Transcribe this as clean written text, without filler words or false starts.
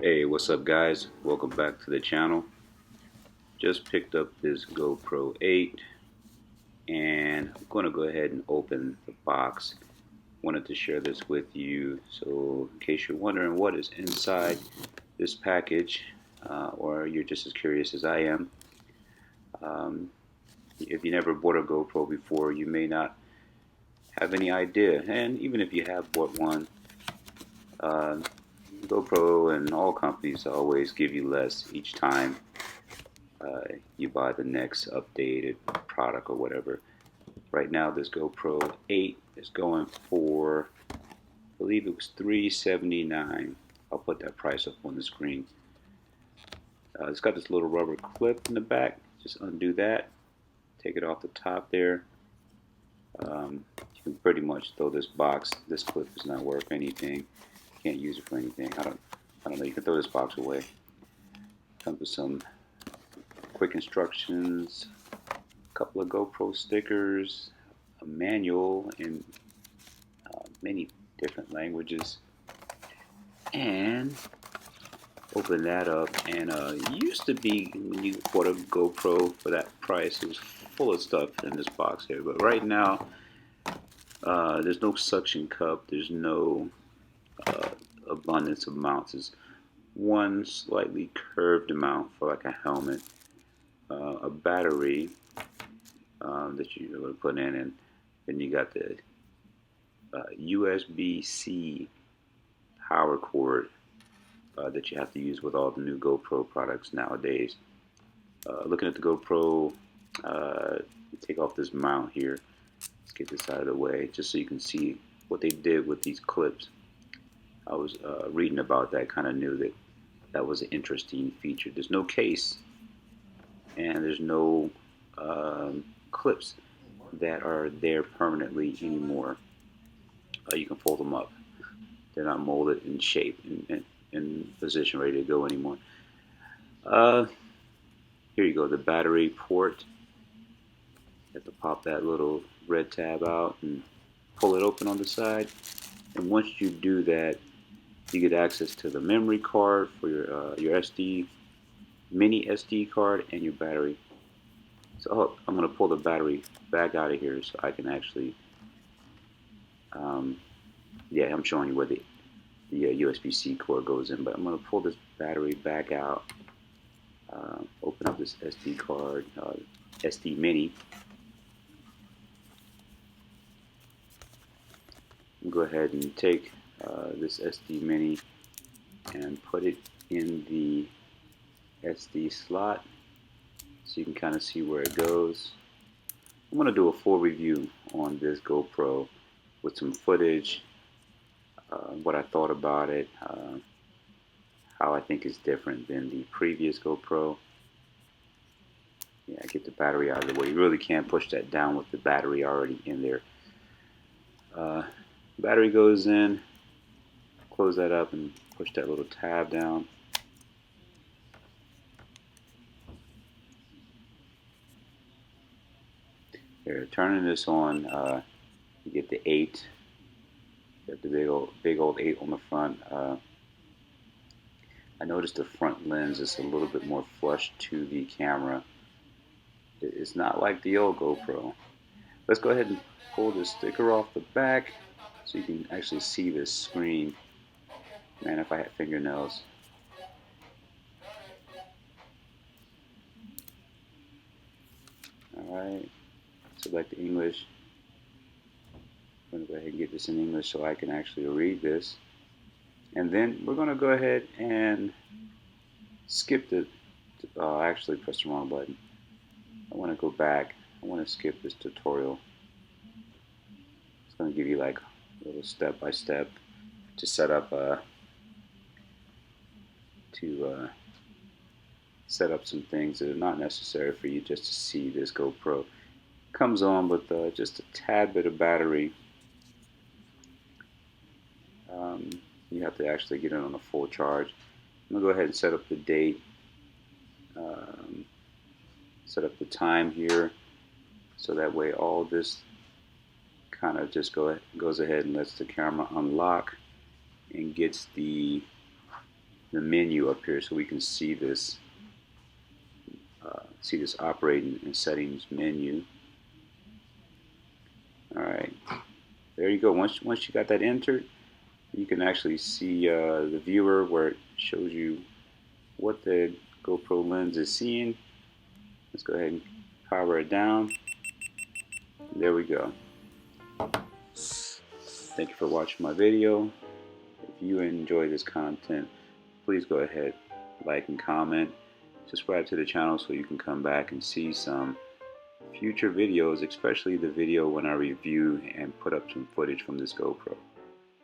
Hey, what's up guys? Welcome back to the channel. Just picked up this GoPro 8 and I'm going to go ahead and open the box. Wanted to share this with you, so in case you're wondering what is inside this package, or you're just as curious as I am. If you never bought a GoPro before, you may not have any idea, and even if you have bought one, uh, GoPro and all companies always give you less each time you buy the next updated product or whatever. Right now this GoPro 8 is going for, I believe it was $379. I'll put that price up on the screen. It's got this little rubber clip in the back. Just undo that, take it off the top there. You can pretty much throw this box. This clip is not worth anything. Can't use it for anything. I don't know. You can throw this box away. Comes with some quick instructions, a couple of GoPro stickers, a manual in many different languages, and open that up. And it used to be when you bought a GoPro for that price, it was full of stuff in this box here. But right now, there's no suction cup. There's no abundance of mounts. It's one slightly curved mount for like a helmet, a battery that you're going to put in, and then you got the USB-C power cord that you have to use with all the new GoPro products nowadays. Looking at the GoPro, take off this mount here. Let's get this out of the way just so you can see what they did with these clips. I was reading about that, kind of knew that that was an interesting feature. There's no case and there's no clips that are there permanently anymore. You can fold them up. They're not molded in shape and in position ready to go anymore. Here you go, the battery port. You have to pop that little red tab out and pull it open on the side. And once you do that, you get access to the memory card for your SD, mini SD card, and your battery. So I'm going to pull the battery back out of here so I can actually, yeah, I'm showing you where the USB-C cord goes in, but I'm going to pull this battery back out, open up this SD card, SD mini. Go ahead and take this SD mini and put it in the SD slot so you can kind of see where it goes. I'm going to do a full review on this GoPro with some footage, what I thought about it, how I think it's different than the previous GoPro. Yeah, get the battery out of the way. You really can't push that down with the battery already in there. Battery goes in, close that up and push that little tab down. Here, turning this on, you get the 8. You have the big old 8 on the front. I noticed the front lens is a little bit more flush to the camera. It's not like the old GoPro. Let's go ahead and pull the sticker off the back so you can actually see this screen. Man, if I had fingernails. Alright, select English. I'm going to go ahead and get this in English so I can actually read this. And then we're going to go ahead and skip the, actually press the wrong button. I want to go back. I want to skip this tutorial. It's going to give you like a little step by step to set up set up some things that are not necessary for you just to see this GoPro. Comes on with just a tad bit of battery. You have to actually get it on a full charge. I'm going to go ahead and set up the date, set up the time here, so that way all this kind of just goes ahead and lets the camera unlock and gets the the menu up here so we can see this operating and settings menu. Alright, there you go. Once you got that entered, you can actually see the viewer where it shows you what the GoPro lens is seeing. Let's go ahead and power it down. There we go. Thank you for watching my video. If you enjoy this content, please go ahead, like and comment. Subscribe to the channel so you can come back and see some future videos, especially the video when I review and put up some footage from this GoPro.